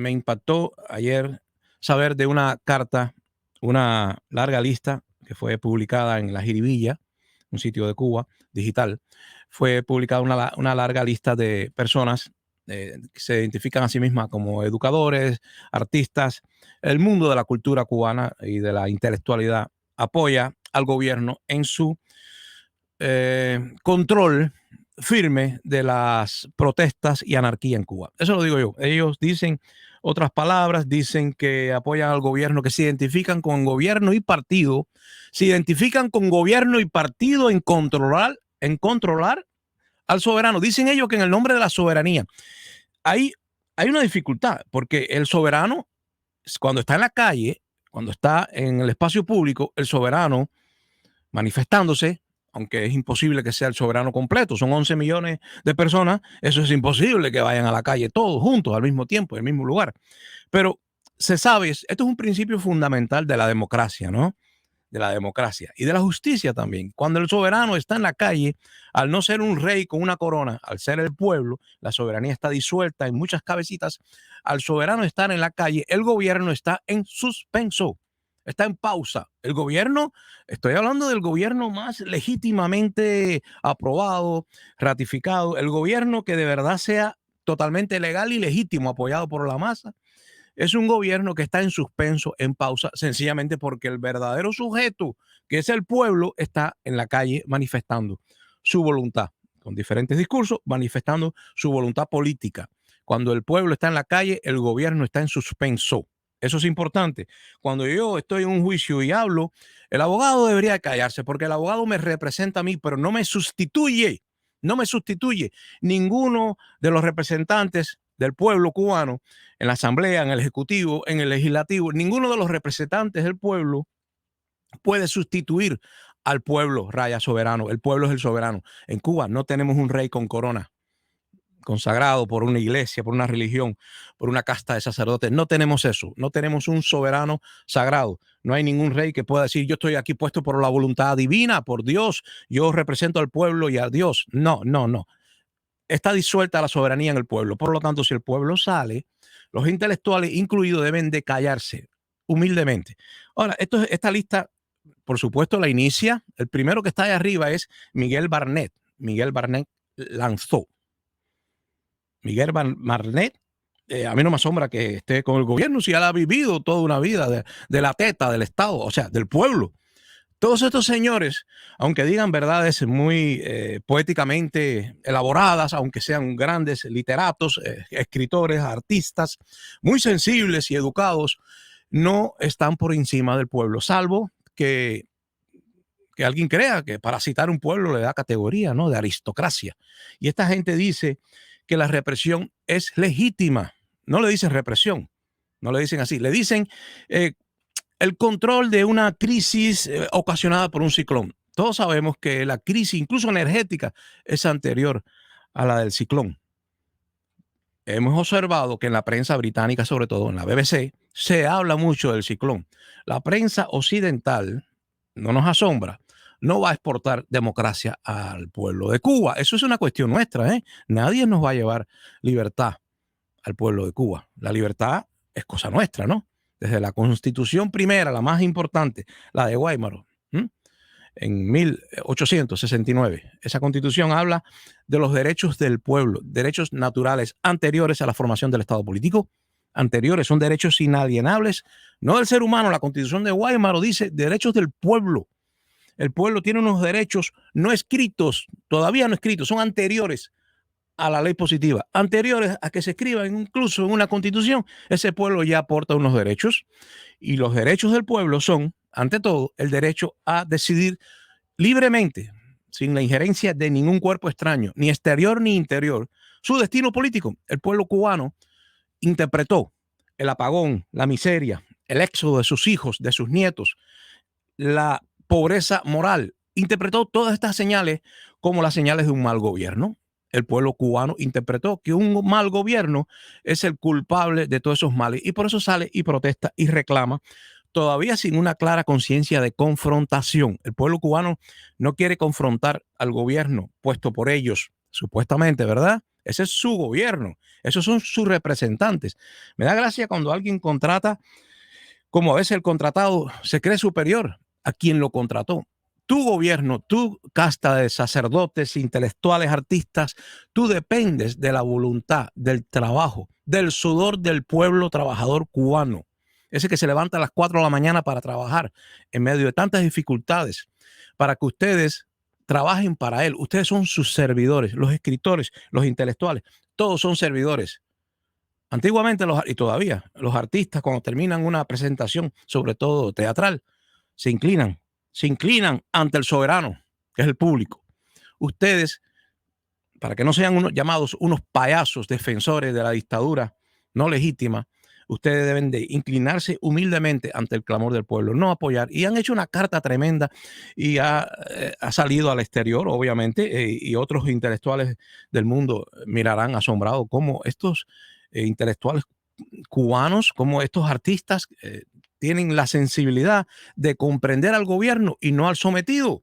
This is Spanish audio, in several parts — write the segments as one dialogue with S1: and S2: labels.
S1: Me impactó ayer saber de una carta, una larga lista que fue publicada en La Jiribilla, un sitio de Cuba digital. Fue publicada una larga lista de personas que se identifican a sí mismas como educadores, artistas. El mundo de la cultura cubana y de la intelectualidad apoya al gobierno en su control firme de las protestas y anarquía en Cuba. Eso lo digo yo. Ellos dicen otras palabras, dicen que apoyan al gobierno, que se identifican con gobierno y partido, se identifican con gobierno y partido en controlar al soberano. Dicen ellos que en el nombre de la soberanía hay una dificultad, porque el soberano, cuando está en la calle, cuando está en el espacio público, el soberano manifestándose, aunque es imposible que sea el soberano completo, son 11 millones de personas, eso es imposible que vayan a la calle todos juntos al mismo tiempo, en el mismo lugar. Pero se sabe, esto es un principio fundamental de la democracia, ¿no? De la democracia y de la justicia también. Cuando el soberano está en la calle, al no ser un rey con una corona, al ser el pueblo, la soberanía está disuelta en muchas cabecitas. Al soberano estar en la calle, el gobierno está en suspenso, está en pausa. El gobierno, estoy hablando del gobierno más legítimamente aprobado, ratificado, el gobierno que de verdad sea totalmente legal y legítimo, apoyado por la masa. Es un gobierno que está en suspenso, en pausa, sencillamente porque el verdadero sujeto, que es el pueblo, está en la calle manifestando su voluntad, con diferentes discursos, manifestando su voluntad política. Cuando el pueblo está en la calle, el gobierno está en suspenso. Eso es importante. Cuando yo estoy en un juicio y hablo, el abogado debería callarse, porque el abogado me representa a mí, pero no me sustituye. No me sustituye. Ninguno de los representantes del pueblo cubano en la asamblea, en el ejecutivo, en el legislativo, ninguno de los representantes del pueblo puede sustituir al pueblo, raya soberano. El pueblo es el soberano. En Cuba no tenemos un rey con corona, consagrado por una iglesia, por una religión, por una casta de sacerdotes. No tenemos eso. No tenemos un soberano sagrado. No hay ningún rey que pueda decir, yo estoy aquí puesto por la voluntad divina, por Dios, yo represento al pueblo y a Dios. No, no, no. Está disuelta la soberanía en el pueblo. Por lo tanto, si el pueblo sale, los intelectuales incluidos deben de callarse humildemente. Ahora, esta lista, por supuesto, la inicia. El primero que está ahí arriba es Miguel Barnett. Miguel Barnett lanzó. Miguel Barnett, a mí no me asombra que esté con el gobierno si él ha vivido toda una vida de la teta del Estado, o sea, del pueblo. Todos estos señores, aunque digan verdades muy poéticamente elaboradas, aunque sean grandes literatos, escritores, artistas, muy sensibles y educados, no están por encima del pueblo, salvo que alguien crea que para citar un pueblo le da categoría, ¿no?, de aristocracia. Y esta gente dice que la represión es legítima. No le dicen represión, no le dicen así, le dicen el control de una crisis ocasionada por un ciclón. Todos sabemos que la crisis, incluso energética, es anterior a la del ciclón. Hemos observado que en la prensa británica, sobre todo en la BBC, se habla mucho del ciclón. La prensa occidental, no nos asombra, no va a exportar democracia al pueblo de Cuba. Eso es una cuestión nuestra, ¿eh? Nadie nos va a llevar libertad al pueblo de Cuba. La libertad es cosa nuestra, ¿no? Desde la Constitución primera, la más importante, la de Weimar, en 1869. Esa Constitución habla de los derechos del pueblo, derechos naturales anteriores a la formación del Estado político, anteriores, son derechos inalienables, no del ser humano. La Constitución de Weimar dice derechos del pueblo. El pueblo tiene unos derechos no escritos, todavía no escritos, son anteriores a la ley positiva, anteriores a que se escriba incluso en una constitución. Ese pueblo ya aporta unos derechos, y los derechos del pueblo son, ante todo, el derecho a decidir libremente, sin la injerencia de ningún cuerpo extraño, ni exterior ni interior, su destino político. El pueblo cubano interpretó el apagón, la miseria, el éxodo de sus hijos, de sus nietos, la pobreza moral, interpretó todas estas señales como las señales de un mal gobierno. El pueblo cubano interpretó que un mal gobierno es el culpable de todos esos males, y por eso sale y protesta y reclama, todavía sin una clara conciencia de confrontación. El pueblo cubano no quiere confrontar al gobierno puesto por ellos, supuestamente, ¿verdad? Ese es su gobierno. Esos son sus representantes. Me da gracia cuando alguien contrata, como a veces el contratado se cree superior a quien lo contrató. Tu gobierno, tu casta de sacerdotes, intelectuales, artistas, tú dependes de la voluntad, del trabajo, del sudor del pueblo trabajador cubano. Ese que se levanta a las 4 de la mañana para trabajar en medio de tantas dificultades, para que ustedes trabajen para él. Ustedes son sus servidores, los escritores, los intelectuales, todos son servidores. Antiguamente, y todavía, los artistas cuando terminan una presentación, sobre todo teatral, se inclinan ante el soberano, que es el público. Ustedes, para que no sean llamados unos payasos defensores de la dictadura no legítima, ustedes deben de inclinarse humildemente ante el clamor del pueblo, no apoyar. Y han hecho una carta tremenda y ha salido al exterior, obviamente, y otros intelectuales del mundo mirarán asombrados cómo estos intelectuales cubanos, como estos artistas tienen la sensibilidad de comprender al gobierno y no al sometido.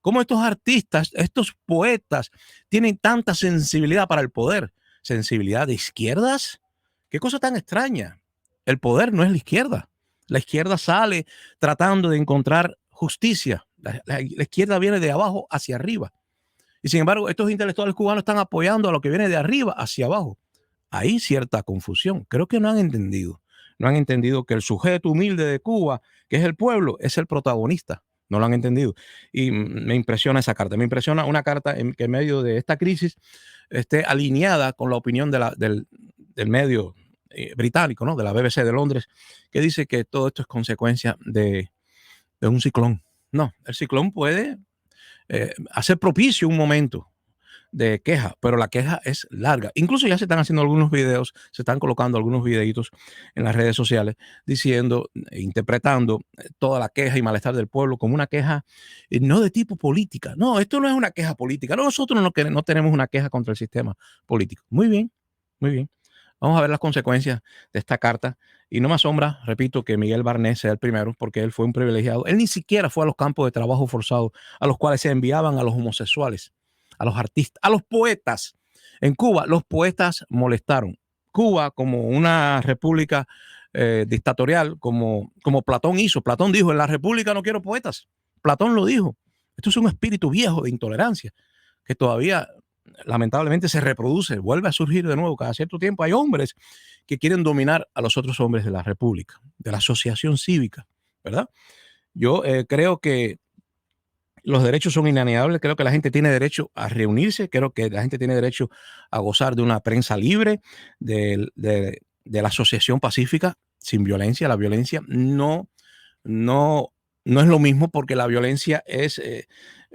S1: Como estos artistas, estos poetas tienen tanta sensibilidad para el poder. ¿Sensibilidad de izquierdas? Qué cosa tan extraña. El poder no es la izquierda. La izquierda sale tratando de encontrar justicia. La izquierda viene de abajo hacia arriba. Y sin embargo, estos intelectuales cubanos están apoyando a lo que viene de arriba hacia abajo. Hay cierta confusión. Creo que no han entendido. No han entendido que el sujeto humilde de Cuba, que es el pueblo, es el protagonista. No lo han entendido. Y me impresiona esa carta. Me impresiona una carta que en medio de esta crisis esté alineada con la opinión del medio británico, ¿no? De la BBC de Londres, que dice que todo esto es consecuencia de un ciclón. No, el ciclón puede hacer propicio un momento de queja, pero la queja es larga. Incluso ya se están haciendo algunos videos, se están colocando algunos videitos en las redes sociales diciendo, interpretando toda la queja y malestar del pueblo como una queja no de tipo política. No, esto no es una queja política. No, nosotros no tenemos una queja contra el sistema político. Muy bien, muy bien. Vamos a ver las consecuencias de esta carta. Y no me asombra, repito, que Miguel Barnés sea el primero, porque él fue un privilegiado. Él ni siquiera fue a los campos de trabajo forzado a los cuales se enviaban a los homosexuales, a los artistas, a los poetas. En Cuba, los poetas molestaron. Cuba, como una república dictatorial, como Platón hizo. Platón dijo, en la república no quiero poetas. Platón lo dijo. Esto es un espíritu viejo de intolerancia que todavía lamentablemente se reproduce, vuelve a surgir de nuevo cada cierto tiempo. Hay hombres que quieren dominar a los otros hombres de la república, de la asociación cívica, ¿verdad? Yo creo que los derechos son inalienables, creo que la gente tiene derecho a reunirse, creo que la gente tiene derecho a gozar de una prensa libre, de la asociación pacífica sin violencia. La violencia no es lo mismo, porque la violencia es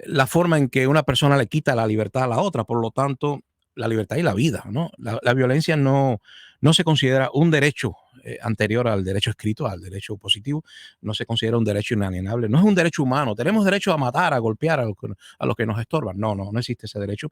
S1: la forma en que una persona le quita la libertad a la otra, por lo tanto, la libertad y la vida, ¿no? La violencia no se considera un derecho anterior al derecho escrito, al derecho positivo, no se considera un derecho inalienable, no es un derecho humano. Tenemos derecho a matar, a golpear a los que nos estorban. No existe ese derecho,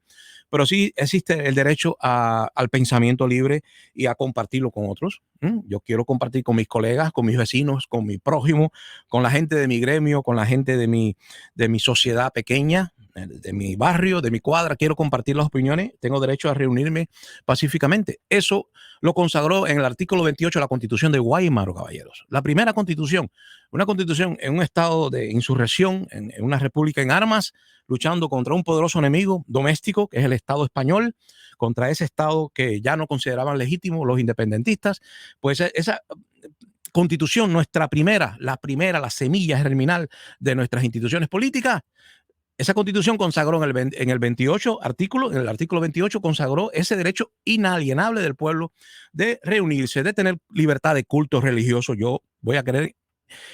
S1: pero sí existe el derecho al pensamiento libre y a compartirlo con otros. Yo quiero compartir con mis colegas, con mis vecinos, con mi prójimo, con la gente de mi gremio, con la gente de mi sociedad pequeña, de mi barrio, de mi cuadra. Quiero compartir las opiniones, tengo derecho a reunirme pacíficamente. Eso lo consagró en el artículo 28 de la Constitución de Guaymaro, caballeros. La primera constitución, una constitución en un estado de insurrección, en una república en armas, luchando contra un poderoso enemigo doméstico, que es el Estado español, contra ese Estado que ya no consideraban legítimo los independentistas. Pues esa constitución, la primera, la semilla germinal de nuestras instituciones políticas. Esa constitución consagró en el 28 artículo, en el artículo 28 consagró ese derecho inalienable del pueblo de reunirse, de tener libertad de culto religioso. Yo voy a creer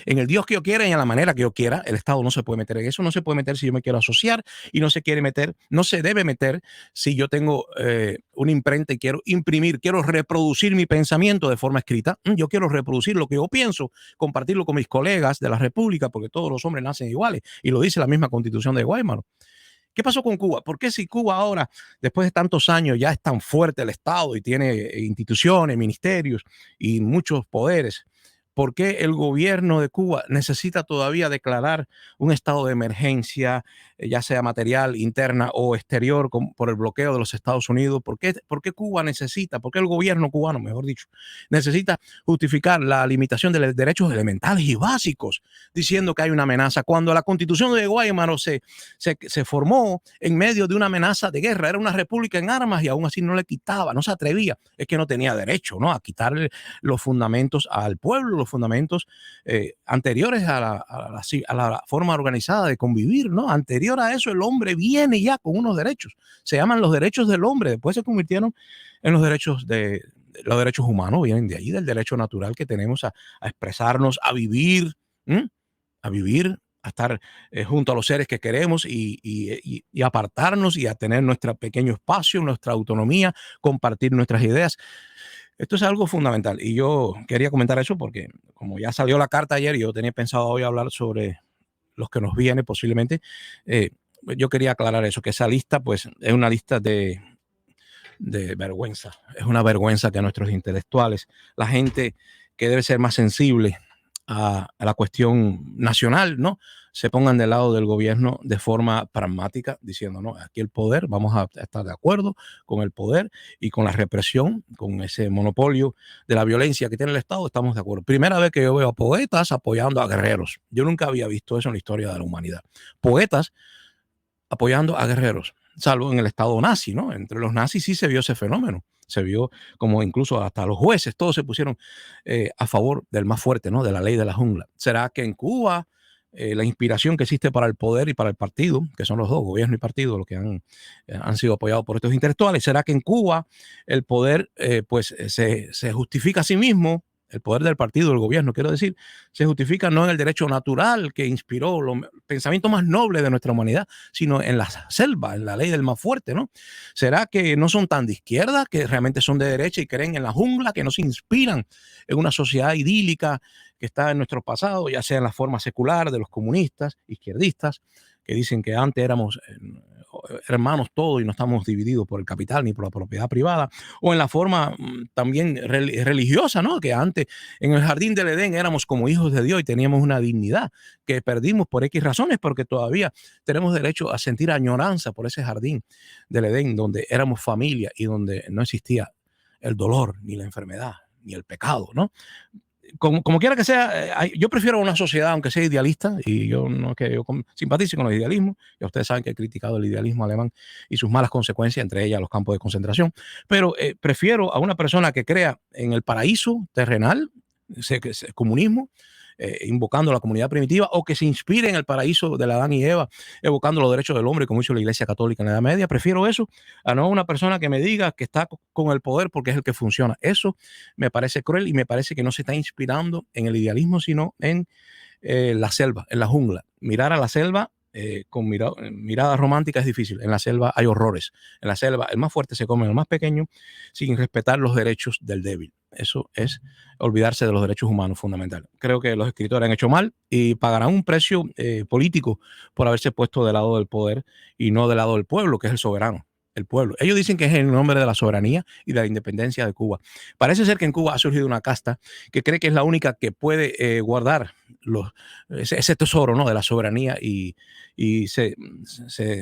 S1: en el Dios que yo quiera y en la manera que yo quiera. El Estado no se puede meter en eso, no se puede meter si yo me quiero asociar, y no se debe meter si yo tengo una imprenta y quiero imprimir, quiero reproducir mi pensamiento de forma escrita. Yo quiero reproducir lo que yo pienso, compartirlo con mis colegas de la República, porque todos los hombres nacen iguales, y lo dice la misma Constitución de Guaymaro. ¿Qué pasó con Cuba? ¿Por qué si Cuba ahora, después de tantos años, ya es tan fuerte el Estado y tiene instituciones, ministerios y muchos poderes? ¿Por qué el gobierno de Cuba necesita todavía declarar un estado de emergencia, ya sea material, interna o exterior, por el bloqueo de los Estados Unidos. ¿Por qué Cuba necesita, por qué el gobierno cubano, mejor dicho, necesita justificar la limitación de los derechos elementales y básicos, diciendo que hay una amenaza, cuando la Constitución de Guaymaro se formó en medio de una amenaza de guerra? Era una república en armas y aún así no le quitaba, no se atrevía, es que no tenía derecho, ¿no?, a quitarle los fundamentos al pueblo, los fundamentos anteriores a la forma organizada de convivir, ¿no? Anterior a eso, el hombre viene ya con unos derechos, se llaman los derechos del hombre, después se convirtieron en los derechos los derechos humanos, vienen de ahí, del derecho natural que tenemos a expresarnos, a vivir, a estar junto a los seres que queremos y apartarnos y a tener nuestro pequeño espacio, nuestra autonomía, compartir nuestras ideas. Esto es algo fundamental y yo quería comentar eso porque como ya salió la carta ayer y yo tenía pensado hoy hablar sobre los que nos viene posiblemente, yo quería aclarar eso, que esa lista pues es una lista de vergüenza. Es una vergüenza que nuestros intelectuales, la gente que debe ser más sensible a la cuestión nacional, ¿no?, se pongan del lado del gobierno de forma pragmática, diciendo, no, aquí el poder, vamos a estar de acuerdo con el poder y con la represión, con ese monopolio de la violencia que tiene el Estado, estamos de acuerdo. Primera vez que yo veo a poetas apoyando a guerreros. Yo nunca había visto eso en la historia de la humanidad. Poetas apoyando a guerreros, salvo en el Estado nazi, ¿no? Entre los nazis sí se vio ese fenómeno. Se vio como incluso hasta los jueces, todos se pusieron a favor del más fuerte, ¿no?, de la ley de la jungla. ¿Será que en Cuba la inspiración que existe para el poder y para el partido, que son los dos, gobierno y partido, los que han sido apoyados por estos intelectuales, será que en Cuba el poder se justifica a sí mismo? El poder del partido, del gobierno, quiero decir, se justifica no en el derecho natural que inspiró el pensamiento más noble de nuestra humanidad, sino en la selva, en la ley del más fuerte, ¿no? ¿Será que no son tan de izquierda, que realmente son de derecha y creen en la jungla, que no se inspiran en una sociedad idílica que está en nuestro pasado, ya sea en la forma secular de los comunistas, izquierdistas, que dicen que antes éramos hermanos todos y no estamos divididos por el capital ni por la propiedad privada, o en la forma también religiosa, ¿no?, que antes en el jardín del Edén éramos como hijos de Dios y teníamos una dignidad que perdimos por X razones, porque todavía tenemos derecho a sentir añoranza por ese jardín del Edén donde éramos familia y donde no existía el dolor, ni la enfermedad, ni el pecado, ¿no? Como quiera que sea, yo prefiero una sociedad, aunque sea idealista, y yo no que yo simpatice con el idealismo, ya ustedes saben que he criticado el idealismo alemán y sus malas consecuencias, entre ellas los campos de concentración, pero prefiero a una persona que crea en el paraíso terrenal, ese comunismo, invocando la comunidad primitiva, o que se inspire en el paraíso de Adán y Eva, evocando los derechos del hombre, como hizo la Iglesia Católica en la Edad Media. Prefiero eso a no una persona que me diga que está con el poder porque es el que funciona. Eso me parece cruel y me parece que no se está inspirando en el idealismo, sino en la selva, en la jungla. Mirar a la selva con mirada romántica es difícil. En la selva hay horrores. En la selva el más fuerte se come al más pequeño sin respetar los derechos del débil. Eso es olvidarse de los derechos humanos fundamentales. Creo que los escritores han hecho mal y pagarán un precio político por haberse puesto del lado del poder y no del lado del pueblo, que es el soberano. El pueblo. Ellos dicen que es en nombre de la soberanía y de la independencia de Cuba. Parece ser que en Cuba ha surgido una casta que cree que es la única que puede guardar ese tesoro, ¿no?, de la soberanía y se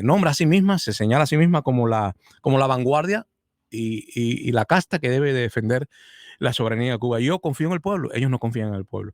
S1: nombra a sí misma, se señala a sí misma como la vanguardia y la casta que debe defender la soberanía de Cuba. Yo confío en el pueblo, ellos no confían en el pueblo.